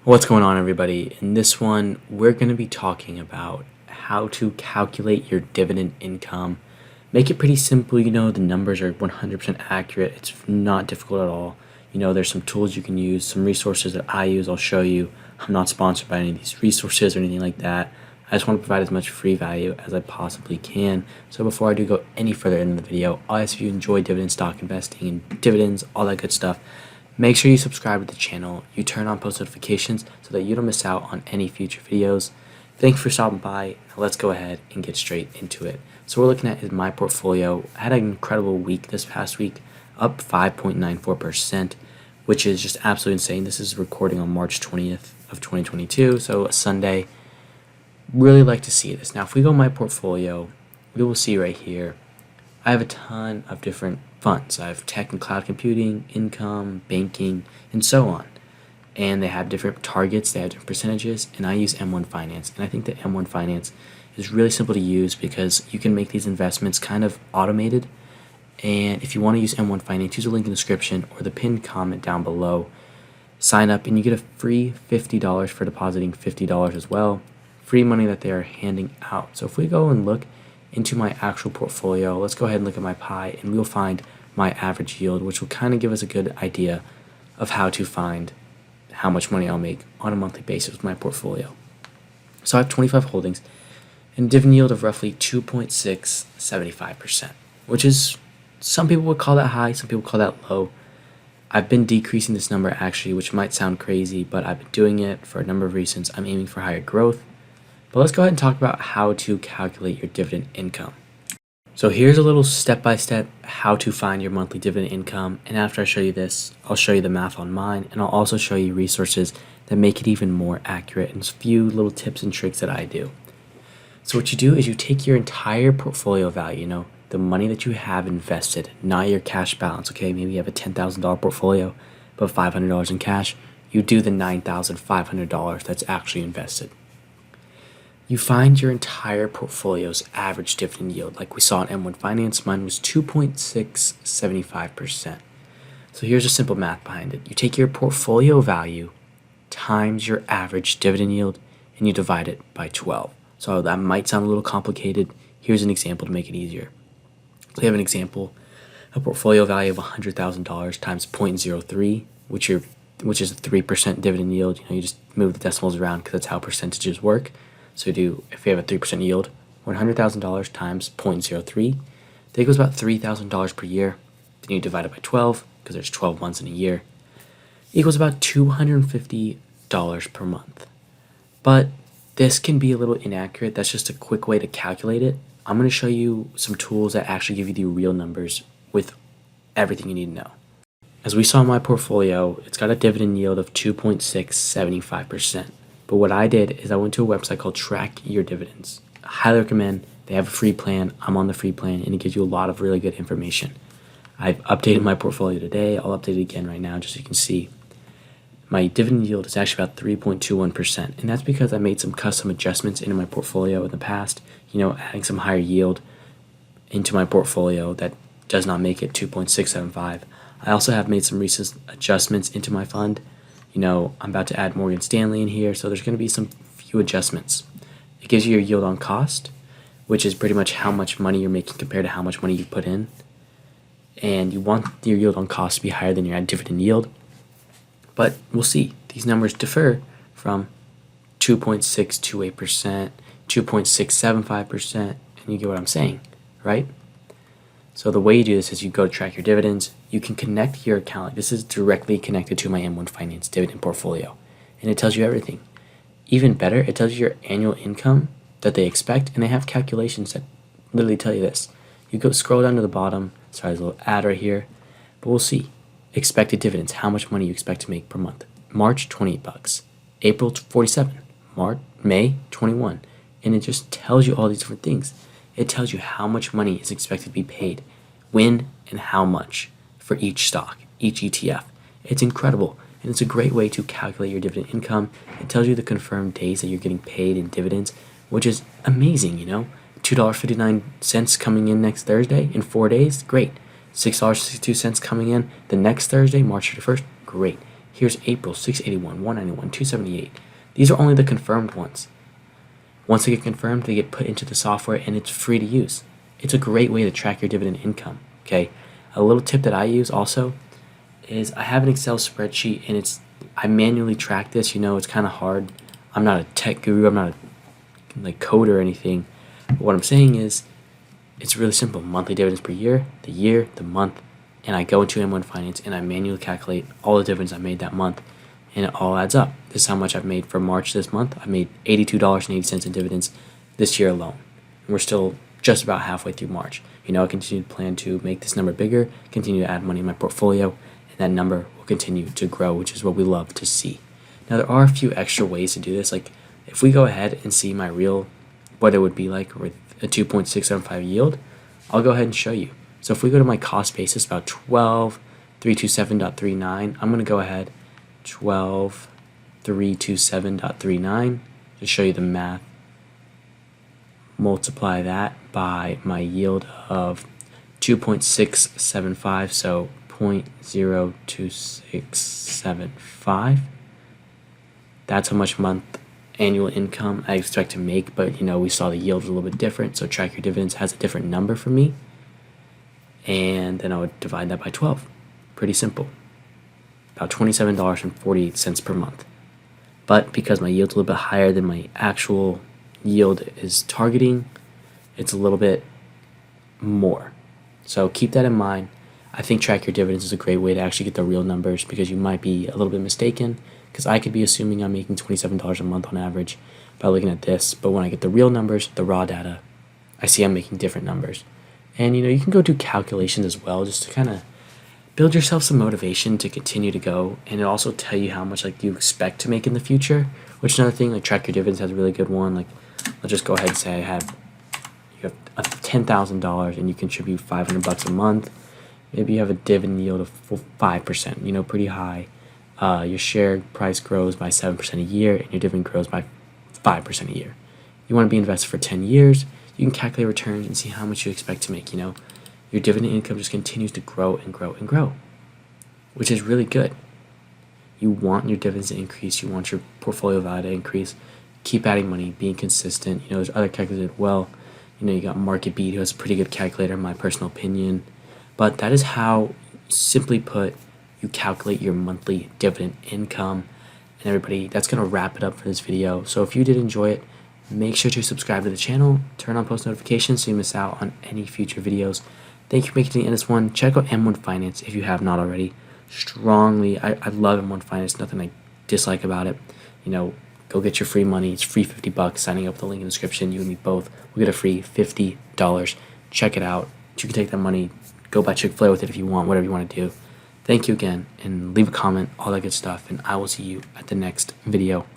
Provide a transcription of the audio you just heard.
What's going on, everybody? In this one, we're going to be talking about how to calculate your dividend income. Make it pretty simple. The numbers are 100% accurate. It's not difficult at all. There's some tools you can use, some resources that I use. I'll show you. I'm not sponsored by any of these resources or anything like that. I just want to provide as much free value as I possibly can. So before I do go any further in the video, I'll ask if you enjoy dividend stock investing and dividends, all that good stuff. Make sure you subscribe to the channel, you turn on post notifications so that you don't miss out on any future videos. Thank you for stopping by. Now let's go ahead and get straight into it. So we're looking at my portfolio. I had an incredible week this past week, up 5.94%, which is just absolutely insane. This is recording on March 20th of 2022, so a Sunday. Really like to see this. Now if we go my portfolio, we will see right here, I have a ton of different funds. I have tech and cloud computing, income, banking, and so on. And they have different targets, they have different percentages, and I use M1 Finance. And I think that M1 Finance is really simple to use because you can make these investments kind of automated. And if you want to use M1 Finance, use the link in the description or the pinned comment down below. Sign up and you get a free $50 for depositing $50 as well. Free money that they are handing out. So if we go and look into my actual portfolio, let's go ahead and look at my pie and we'll find my average yield, which will kind of give us a good idea of how to find how much money I'll make on a monthly basis with my portfolio. So I have 25 holdings and a dividend yield of roughly 2.675%, which is, some people would call that high, some people call that low. I've been decreasing this number actually, which might sound crazy, but I've been doing it for a number of reasons. I'm aiming for higher growth. But let's go ahead and talk about how to calculate your dividend income. So here's a little step-by-step how to find your monthly dividend income. And after I show you this, I'll show you the math on mine. And I'll also show you resources that make it even more accurate and a few little tips and tricks that I do. So what you do is you take your entire portfolio value, the money that you have invested, not your cash balance, okay? Maybe you have a $10,000 portfolio, but $500 in cash. You do the $9,500 that's actually invested. You find your entire portfolio's average dividend yield. Like we saw in M1 Finance, mine was 2.675%. So here's a simple math behind it. You take your portfolio value times your average dividend yield and you divide it by 12. So that might sound a little complicated. Here's an example to make it easier. So we have an example, a portfolio value of $100,000 times 0.03, which is a 3% dividend yield. You just move the decimals around because that's how percentages work. So if we have a 3% yield, $100,000 times 0.03, that equals about $3,000 per year. Then you divide it by 12, because there's 12 months in a year, equals about $250 per month. But this can be a little inaccurate. That's just a quick way to calculate it. I'm going to show you some tools that actually give you the real numbers with everything you need to know. As we saw in my portfolio, it's got a dividend yield of 2.675%. But what I did is I went to a website called Track Your Dividends. I highly recommend. They have a free plan. I'm on the free plan, and it gives you a lot of really good information. I've updated my portfolio today. I'll update it again right now just so you can see. My dividend yield is actually about 3.21%, and that's because I made some custom adjustments into my portfolio in the past, adding some higher yield into my portfolio that does not make it 2.675. I also have made some recent adjustments into my fund. I'm about to add Morgan Stanley in here, so there's going to be some few adjustments. It gives you your yield on cost, which is pretty much how much money you're making compared to how much money you put in. And you want your yield on cost to be higher than your dividend yield. But we'll see. These numbers differ from 2.628%, 2.675%, and you get what I'm saying, right? So the way you do this is you go to Track Your Dividends. You can connect your account. This is directly connected to my M1 Finance dividend portfolio. And it tells you everything. Even better, it tells you your annual income that they expect. And they have calculations that literally tell you this. You go scroll down to the bottom. Sorry, there's a little ad right here. But we'll see. Expected dividends. How much money you expect to make per month. March, $28. April, $47. May, $21. And it just tells you all these different things. It tells you how much money is expected to be paid, when and how much for each stock, each ETF. It's incredible, and it's a great way to calculate your dividend income. It tells you the confirmed days that you're getting paid in dividends, which is amazing, $2.59 coming in next Thursday in 4 days, great. $6.62 coming in the next Thursday, March 31st, great. Here's April, 681, 191, 278. These are only the confirmed ones. Once they get confirmed, they get put into the software and it's free to use. It's a great way to track your dividend income, okay? A little tip that I use also is I have an Excel spreadsheet and I manually track this. It's kind of hard. I'm not a tech guru. I'm not a coder or anything. But what I'm saying is it's really simple. Monthly dividends per year, the month, and I go into M1 Finance and I manually calculate all the dividends I made that month, and it all adds up. This is how much I've made for March this month. I made $82.80 in dividends this year alone. And we're still just about halfway through March. I continue to plan to make this number bigger, continue to add money in my portfolio, and that number will continue to grow, which is what we love to see. Now, there are a few extra ways to do this. Like, if we go ahead and see what it would be like with a 2.675 yield, I'll go ahead and show you. So if we go to my cost basis, about 12,327.39, I'm going to go ahead, 12,327.39, to show you the math. Multiply that by my yield of 2.675, so 0.02675. That's how much annual income I expect to make, but we saw the yield was a little bit different, so Track Your Dividends has a different number for me, and then I would divide that by 12. Pretty simple. About $27.48 per month. But because my yield's a little bit higher than my actual yield is targeting, it's a little bit more. So keep that in mind. I think Track Your Dividends is a great way to actually get the real numbers, because you might be a little bit mistaken, because I could be assuming I'm making $27 a month on average by looking at this, but when I get the real numbers, the raw data, I see I'm making different numbers. And you can go do calculations as well, just to kind of build yourself some motivation to continue to go, and it also tell you how much you expect to make in the future, which is another thing. Track Your Dividends has a really good one. Let's just go ahead and say you have $10,000 and you contribute $500 a month. Maybe you have a dividend yield of 5%, pretty high. Your share price grows by 7% a year, and your dividend grows by 5% a year. You want to be invested for 10 years, you can calculate returns and see how much you expect to make. Your dividend income just continues to grow and grow and grow, which is really good. You want your dividends to increase. You want your portfolio value to increase. Keep adding money, being consistent. There's other calculators as well. You got MarketBeat, who has a pretty good calculator, in my personal opinion. But that is how, simply put, you calculate your monthly dividend income. And everybody, that's going to wrap it up for this video. So if you did enjoy it, make sure to subscribe to the channel, turn on post notifications so you miss out on any future videos. Thank you for making it to the end of this one. Check out M1 Finance if you have not already. Strongly, I love M1 Finance. Nothing I dislike about it. Go get your free money. It's free $50. Signing up with the link in the description. You and me both will get a free $50. Check it out. You can take that money, go buy Chick-fil-A with it if you want, whatever you want to do. Thank you again, and leave a comment, all that good stuff, and I will see you at the next video.